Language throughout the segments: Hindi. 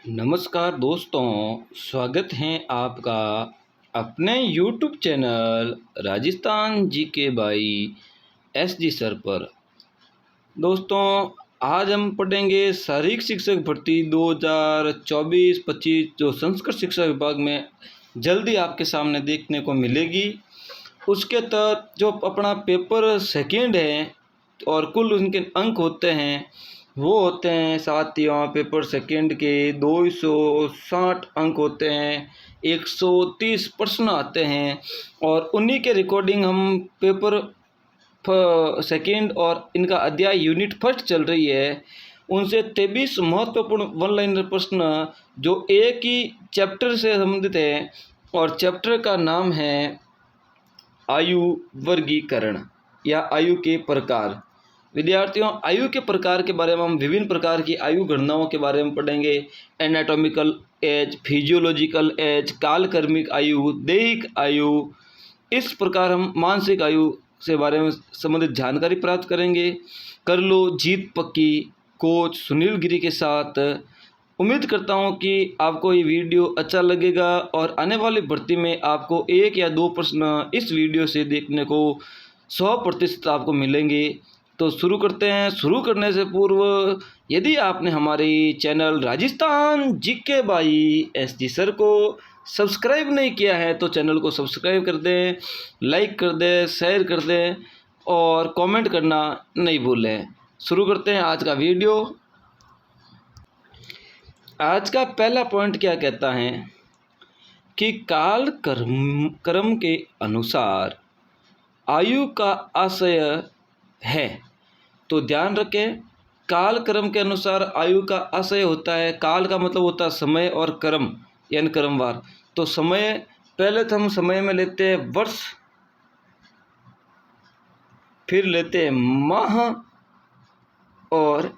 नमस्कार दोस्तों, स्वागत है आपका अपने YouTube channel Rajasthan GK by SG sir पर। दोस्तों, आज हम पढ़ेंगे शारीरिक शिक्षक भर्ती 2024-25 जो संस्कृत शिक्षा विभाग में जल्दी आपके सामने देखने को मिलेगी। उसके तहत जो अपना पेपर सेकेंड है और कुल उनके अंक होते हैं वो होते हैं साथियों, पेपर सेकेंड के 260 अंक होते हैं, 130 प्रश्न आते हैं और उन्हीं के रिकॉर्डिंग हम पेपर सेकेंड और इनका अध्याय यूनिट फर्स्ट चल रही है, उनसे 23 महत्वपूर्ण वन लाइनर प्रश्न जो एक ही चैप्टर से संबंधित है और चैप्टर का नाम है आयु वर्गीकरण या आयु के प्रकार। विद्यार्थियों, आयु के प्रकार के बारे में हम विभिन्न प्रकार की आयु गणनाओं के बारे में पढ़ेंगे। एनाटॉमिकल एज, फिजियोलॉजिकल एज, कालक्रमिक आयु, दैहिक आयु, इस प्रकार हम मानसिक आयु से बारे में संबंधित जानकारी प्राप्त करेंगे। कर लो जीत पक्की कोच सुनील गिरी के साथ। उम्मीद करता हूं कि आपको ये वीडियो अच्छा लगेगा और आने वाली भर्ती में आपको एक या दो प्रश्न इस वीडियो से देखने को 100% आपको मिलेंगे। तो शुरू करते हैं। शुरू करने से पूर्व यदि आपने हमारे channel Rajasthan GK by SG sir को सब्सक्राइब नहीं किया है तो चैनल को सब्सक्राइब कर दें, लाइक कर दें, शेयर कर दें और कमेंट करना नहीं भूलें। शुरू करते हैं आज का वीडियो। आज का पहला पॉइंट क्या कहता है कि काल क्रम के अनुसार आयु का आशय है। तो ध्यान रखें, काल क्रम के अनुसार आयु का आशय होता है। काल का मतलब होता है समय और क्रम यानी क्रमवार। तो समय, पहले तो हम समय में लेते हैं वर्ष, फिर लेते हैं माह और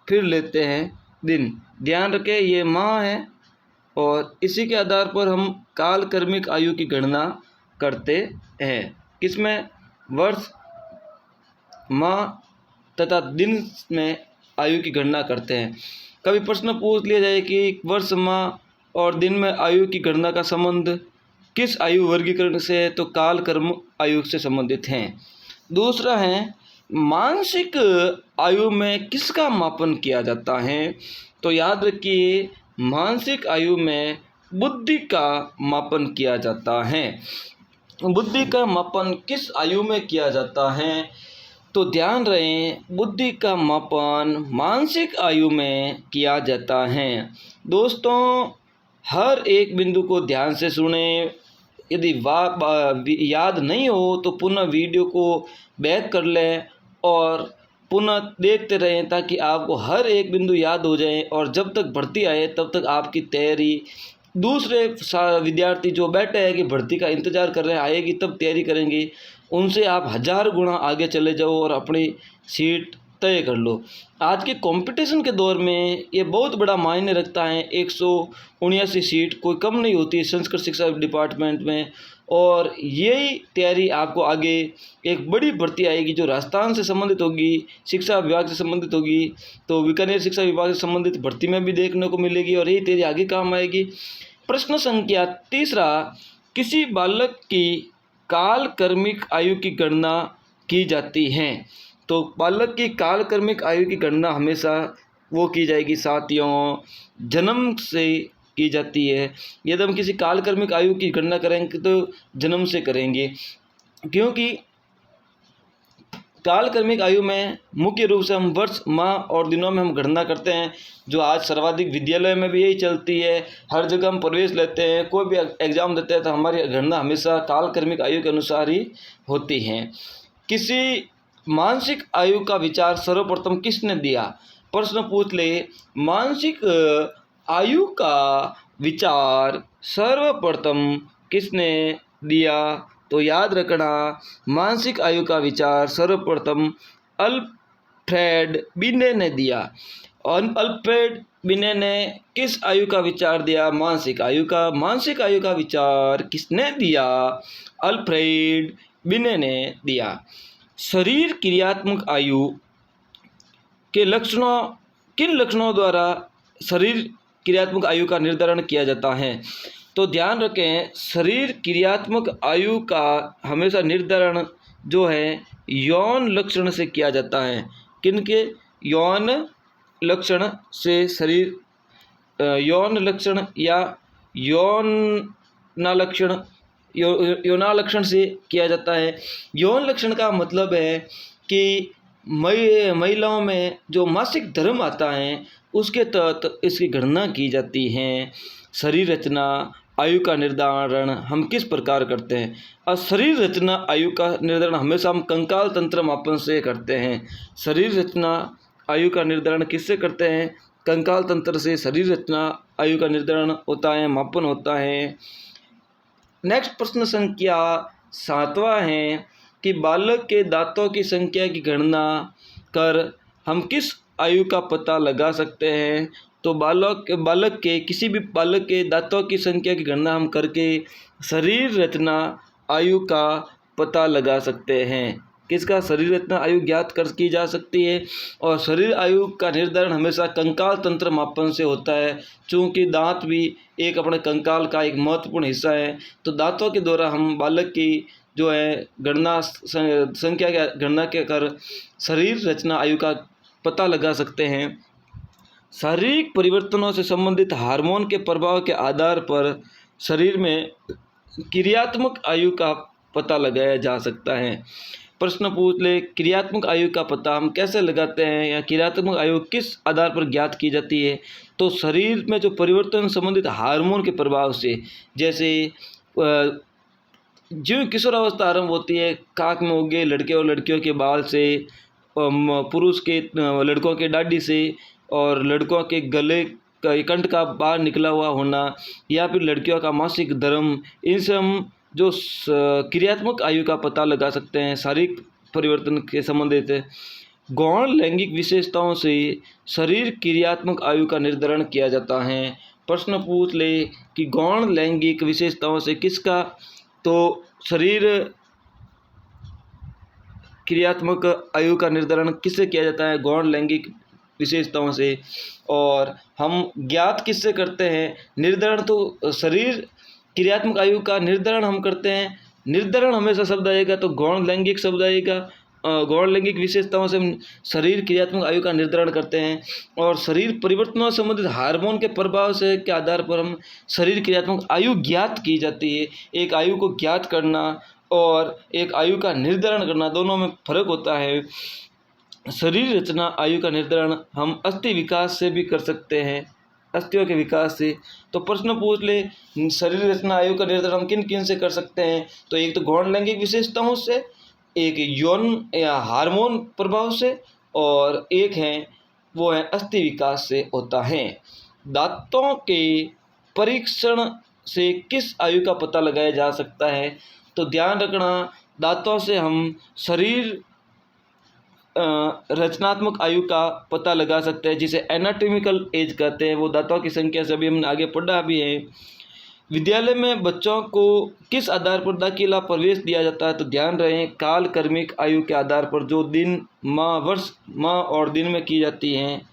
फिर लेते हैं दिन। ध्यान रखें, ये माह है और इसी के आधार पर हम काल क्रमिक आयु की गणना करते हैं। किसमें? वर्ष, माह तथा दिन में आयु की गणना करते हैं। कभी प्रश्न पूछ लिया जाए कि वर्ष, माह और दिन में आयु की गणना का संबंध किस आयु वर्गीकरण से है, तो काल क्रम आयु से संबंधित हैं। दूसरा है मानसिक आयु में किसका मापन किया जाता है। तो याद रखिए, मानसिक आयु में बुद्धि का मापन किया जाता है। बुद्धि का मापन किस आयु में किया जाता है? तो ध्यान रहे, बुद्धि का मापन मानसिक आयु में किया जाता है। दोस्तों, हर एक बिंदु को ध्यान से सुने। यदि याद नहीं हो तो पुनः वीडियो को बैक कर लें और पुनः देखते रहें ताकि आपको हर एक बिंदु याद हो जाए और जब तक भर्ती आए तब तक आपकी तैयारी, दूसरे विद्यार्थी जो बैठे हैं कि भर्ती का इंतज़ार कर रहे हैं आएगी तब तैयारी करेंगे, उनसे आप 1000 गुना आगे चले जाओ और अपनी सीट तय कर लो। आज के कंपटीशन के दौर में ये बहुत बड़ा मायने रखता है। 179 सीट कोई कम नहीं होती संस्कृत शिक्षा डिपार्टमेंट में और यही तैयारी आपको आगे एक बड़ी भर्ती आएगी जो राजस्थान से संबंधित होगी, शिक्षा विभाग से संबंधित होगी, तो बीकानेर शिक्षा विभाग से संबंधित भर्ती में भी देखने को मिलेगी और यही तैयारी आगे काम आएगी। प्रश्न संख्या तीसरा, किसी बालक की काल क्रमिक आयु की गणना की जाती है। तो बालक की काल क्रमिक आयु की गणना हमेशा वो की जाएगी साथियों, जन्म से की जाती है। यदि हम किसी काल क्रमिक आयु की गणना करेंगे तो जन्म से करेंगे, क्योंकि काल क्रमिक आयु में मुख्य रूप से हम वर्ष, माह और दिनों में हम गणना करते हैं, जो आज सर्वाधिक विद्यालय में भी यही चलती है। हर जगह हम प्रवेश लेते हैं, कोई भी एग्जाम देते हैं तो हमारी गणना हमेशा काल क्रमिक आयु के अनुसार ही होती है। किसी मानसिक आयु का विचार सर्वप्रथम किसने दिया? प्रश्न पूछ ले, मानसिक आयु का विचार सर्वप्रथम किसने दिया? तो याद रखना, मानसिक आयु का विचार सर्वप्रथम अल्फ्रेड बिने ने दिया। और अल्फ्रेड बिने ने किस आयु का विचार दिया? मानसिक आयु का। मानसिक आयु का विचार किसने दिया? अल्फ्रेड बिने ने दिया। शरीर क्रियात्मक आयु के लक्षणों, किन लक्षणों द्वारा शरीर क्रियात्मक आयु का निर्धारण किया जाता है। तो ध्यान रखें, शरीर क्रियात्मक आयु का हमेशा निर्धारण जो है यौन लक्षण से किया जाता है। किनके यौन लक्षण से शरीर यौन लक्षण या यौनालक्षण यौनालक्षण से किया जाता है। यौन लक्षण का मतलब है कि महिलाओं में जो मासिक धर्म आता है उसके तहत इसकी गणना की जाती है। शरीर रचना आयु का निर्धारण हम किस प्रकार करते हैं? और शरीर रचना आयु का निर्धारण हमेशा हम कंकाल तंत्र मापन से करते हैं। शरीर रचना आयु का निर्धारण किससे करते हैं? कंकाल तंत्र से शरीर रचना आयु का निर्धारण होता है, मापन होता है। नेक्स्ट प्रश्न संख्या 7वां है कि बालक के दांतों की संख्या की गणना कर हम किस आयु का पता लगा सकते हैं? तो बालक के किसी भी बालक के दांतों की संख्या की गणना हम करके शरीर रचना आयु का पता लगा सकते हैं। किसका? शरीर रचना आयु ज्ञात कर की जा सकती है। और शरीर आयु का निर्धारण हमेशा कंकाल तंत्र मापन से होता है, चूँकि दांत भी एक अपने कंकाल का एक महत्वपूर्ण हिस्सा है। तो दांतों के द्वारा हम बालक की जो है गणना संख्या की गणना के कर शरीर रचना आयु का पता लगा सकते हैं। शारीरिक परिवर्तनों से संबंधित हार्मोन के प्रभाव के आधार पर शरीर में क्रियात्मक आयु का पता लगाया जा सकता है। प्रश्न पूछ ले, क्रियात्मक आयु का पता हम कैसे लगाते हैं या क्रियात्मक आयु किस आधार पर ज्ञात की जाती है? तो शरीर में जो परिवर्तन संबंधित हार्मोन के प्रभाव से, जैसे जो किशोरावस्था आरंभ होती है काक में उगे लड़के और लड़कियों के बाल से, पुरुष के लड़कों के दाढ़ी से, और लड़कों के गले का कंठ का बाहर निकला हुआ होना, या फिर लड़कियों का मासिक धर्म, इनसे हम जो क्रियात्मक आयु का पता लगा सकते हैं शारीरिक परिवर्तन के संबंधित। गौण लैंगिक विशेषताओं से शरीर क्रियात्मक आयु का निर्धारण किया जाता है। प्रश्न पूछ ले कि गौण लैंगिक विशेषताओं से किसका? तो शरीर क्रियात्मक आयु का निर्धारण किससे किया जाता है? गौण लैंगिक विशेषताओं से। और हम ज्ञात किससे करते हैं? निर्धारण तो शरीर क्रियात्मक आयु का निर्धारण हम करते हैं, निर्धारण हमेशा शब्द आएगा तो गौण लैंगिक शब्द आएगा। गौण लैंगिक विशेषताओं से हम शरीर क्रियात्मक आयु का निर्धारण करते हैं। और शरीर परिवर्तनों से संबंधित हार्मोन के प्रभाव से के आधार पर हम शरीर क्रियात्मक आयु ज्ञात की जाती है। एक आयु को ज्ञात करना और एक आयु का निर्धारण करना, दोनों में फर्क होता है। शरीर रचना आयु का निर्धारण हम अस्थि विकास से भी कर सकते हैं, अस्थियों के विकास से। तो प्रश्न पूछ ले, शरीर रचना आयु का निर्धारण हम किन किन से कर सकते हैं? तो एक तो गौण लैंगिक विशेषताओं से, एक यौन या हार्मोन प्रभाव से, और एक है वो है अस्थि विकास से होता है। दांतों के परीक्षण से किस आयु का पता लगाया जा सकता है? तो ध्यान रखना, दांतों से हम शरीर रचनात्मक आयु का पता लगा सकते हैं, जिसे एनाटॉमिकल एज कहते हैं। वो दांतों की संख्या से अभी हमने आगे पढ़ा भी है। विद्यालय में बच्चों को किस आधार पर दाखिला प्रवेश दिया जाता है? तो ध्यान रहे, काल कर्मिक आयु के आधार पर, जो दिन माह वर्ष माह और दिन में की जाती हैं।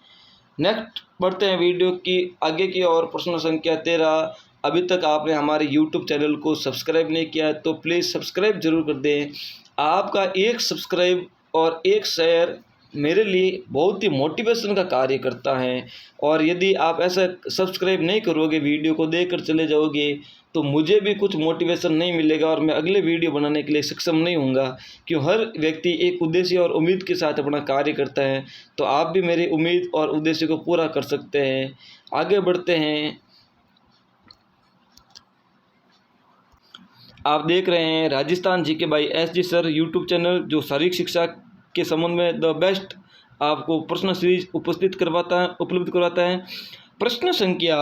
नेक्स्ट बढ़ते हैं वीडियो की आगे की और। प्रश्न संख्या 13, अभी तक आपने हमारे YouTube चैनल को सब्सक्राइब नहीं किया है तो प्लीज़ सब्सक्राइब जरूर कर दें। आपका एक सब्सक्राइब और एक शेयर मेरे लिए बहुत ही मोटिवेशन का कार्य करता है। और यदि आप ऐसा सब्सक्राइब नहीं करोगे, वीडियो को देखकर चले जाओगे, तो मुझे भी कुछ मोटिवेशन नहीं मिलेगा और मैं अगले वीडियो बनाने के लिए सक्षम नहीं होऊंगा। क्यों, हर व्यक्ति एक उद्देश्य और उम्मीद के साथ अपना कार्य करता है, तो आप भी मेरी उम्मीद और उद्देश्य को पूरा कर सकते हैं। आगे बढ़ते हैं। आप देख रहे हैं Rajasthan GK by SG sir YouTube channel, जो शारीरिक शिक्षा के संबंध में द बेस्ट आपको प्रश्न सीरीज उपलब्ध करवाता है। प्रश्न संख्या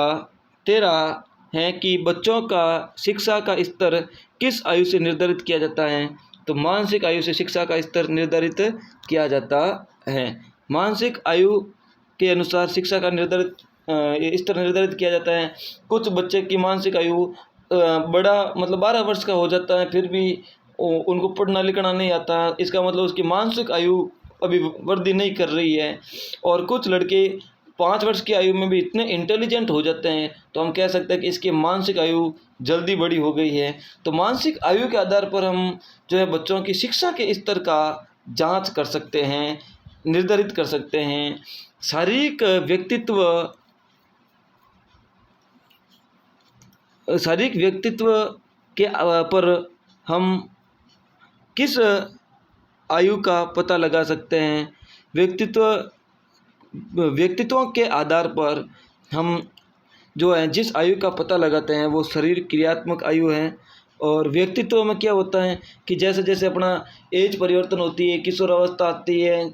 13 है कि बच्चों का शिक्षा का स्तर किस आयु से निर्धारित किया जाता है? तो मानसिक आयु से शिक्षा का स्तर निर्धारित किया जाता है। मानसिक आयु के अनुसार शिक्षा का स्तर निर्धारित किया जाता है। कुछ बच्चे की मानसिक आयु बड़ा मतलब 12 वर्ष का हो जाता है, फिर भी उनको पढ़ना लिखना नहीं आता, इसका मतलब उसकी मानसिक आयु अभी वृद्धि नहीं कर रही है। और कुछ लड़के 5 वर्ष की आयु में भी इतने इंटेलिजेंट हो जाते हैं, तो हम कह सकते हैं कि इसकी मानसिक आयु जल्दी बड़ी हो गई है। तो मानसिक आयु के आधार पर हम जो है बच्चों की शिक्षा के स्तर का जांच कर सकते हैं, निर्धारित कर सकते हैं। शारीरिक व्यक्तित्व के पर हम किस आयु का पता लगा सकते हैं? व्यक्तित्वों के आधार पर हम जो है जिस आयु का पता लगाते हैं वो शरीर क्रियात्मक आयु है। और व्यक्तित्व में क्या होता है कि जैसे जैसे अपना एज परिवर्तन होती है, किशोरावस्था आती है,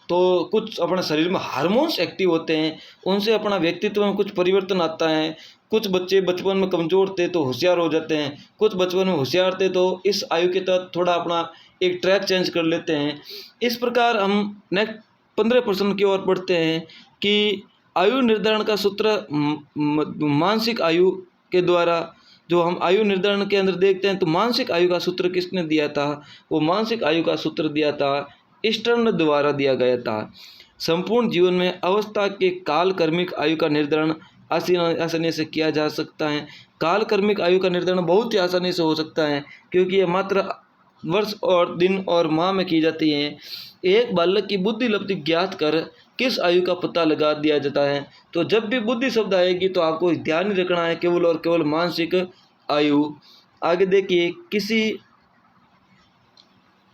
तो कुछ अपने शरीर में हार्मोन्स एक्टिव होते हैं, उनसे अपना व्यक्तित्व में कुछ परिवर्तन आता है। कुछ बच्चे बचपन में कमज़ोर थे तो होशियार हो जाते हैं, कुछ बचपन में होशियार थे तो इस आयु के तहत थोड़ा अपना एक ट्रैक चेंज कर लेते हैं। इस प्रकार हम नेक्स्ट 15% की ओर बढ़ते हैं कि आयु निर्धारण का सूत्र मानसिक आयु के द्वारा, जो हम आयु निर्धारण के अंदर देखते हैं तो मानसिक आयु का सूत्र किसने दिया था? वो मानसिक आयु का सूत्र दिया था स्टर्न द्वारा दिया गया था। संपूर्ण जीवन में अवस्था के काल क्रमिक आयु का निर्धारण आसानी से किया जा सकता है। काल क्रमिक आयु का निर्धारण बहुत ही आसानी से हो सकता है, क्योंकि ये मात्र वर्ष और दिन और माह में की जाती है। एक बालक की बुद्धि लब्धि ज्ञात कर किस आयु का पता लगा दिया जाता है? तो जब भी बुद्धि शब्द आएगी तो आपको ध्यान ही रखना है केवल और केवल मानसिक आयु। आगे देखिए, किसी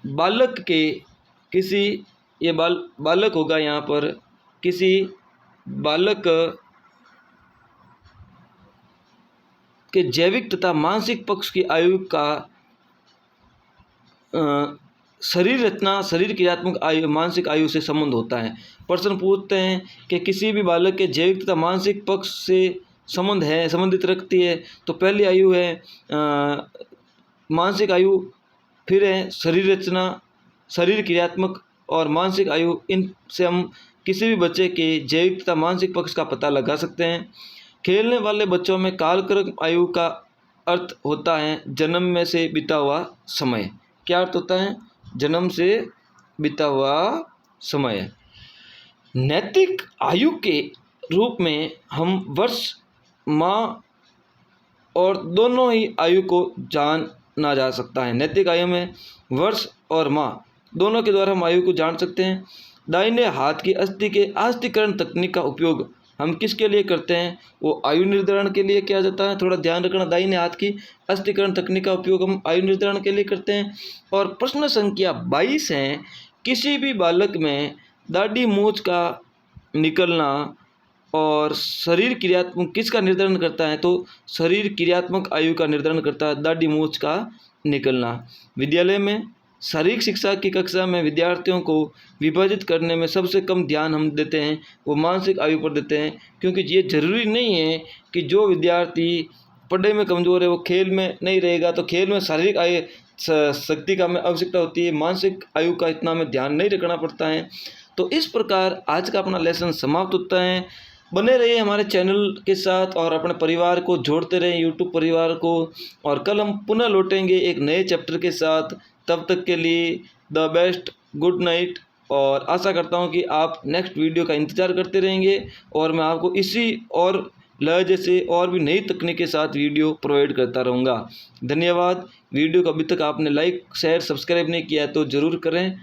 बालक के बालक होगा यहाँ पर, किसी बालक के जैविक तथा मानसिक पक्ष की आयु का शरीर रचना, शरीर क्रियात्मक आयु, मानसिक आयु से संबंध होता है। प्रश्न पूछते हैं कि किसी भी बालक के जैविक तथा मानसिक पक्ष से संबंधित रखती है। तो पहली आयु है मानसिक आयु, फिर है शरीर रचना, शरीर क्रियात्मक और मानसिक आयु। इनसे हम किसी भी बच्चे के जैविक तथा मानसिक पक्ष का पता लगा सकते हैं। खेलने वाले बच्चों में कालक्रम आयु का अर्थ होता है जन्म में से बीता हुआ समय। क्या अर्थ होता है? जन्म से बीता हुआ समय। नैतिक आयु के रूप में हम वर्ष, माह और दोनों ही आयु को जाना जा सकता है। नैतिक आयु में वर्ष और माह दोनों के द्वारा हम आयु को जान सकते हैं। दाहिने हाथ की अस्थि के अस्थिकरण तकनीक का उपयोग हम किसके लिए करते हैं? वो आयु निर्धारण के लिए किया जाता है। थोड़ा ध्यान रखना, दाहिने हाथ की अस्थिकरण तकनीक का उपयोग हम आयु निर्धारण के लिए करते हैं। और प्रश्न संख्या 22 है, किसी भी बालक में दाढ़ी मूंछ का निकलना और शरीर क्रियात्मक किसका निर्धारण करता है? तो शरीर क्रियात्मक आयु का निर्धारण करता है दाढ़ी मूंछ का निकलना। विद्यालय में शारीरिक शिक्षा की कक्षा में विद्यार्थियों को विभाजित करने में सबसे कम ध्यान हम देते हैं वो मानसिक आयु पर देते हैं, क्योंकि ये जरूरी नहीं है कि जो विद्यार्थी पढ़ाई में कमज़ोर है वो खेल में नहीं रहेगा। तो खेल में शारीरिक आयु शक्ति का हमें आवश्यकता होती है, मानसिक आयु का इतना हमें ध्यान नहीं रखना पड़ता है। तो इस प्रकार आज का अपना लेसन समाप्त होता है। बने रहिए हमारे चैनल के साथ और अपने परिवार को जोड़ते रहें, यूट्यूब परिवार को। और कल हम पुनः लौटेंगे एक नए चैप्टर के साथ। तब तक के लिए द बेस्ट, गुड नाइट। और आशा करता हूँ कि आप नेक्स्ट वीडियो का इंतज़ार करते रहेंगे और मैं आपको इसी और लहजे से और भी नई तकनीक के साथ वीडियो प्रोवाइड करता रहूँगा। धन्यवाद। वीडियो को अभी तक आपने लाइक, शेयर, सब्सक्राइब नहीं किया है तो ज़रूर करें।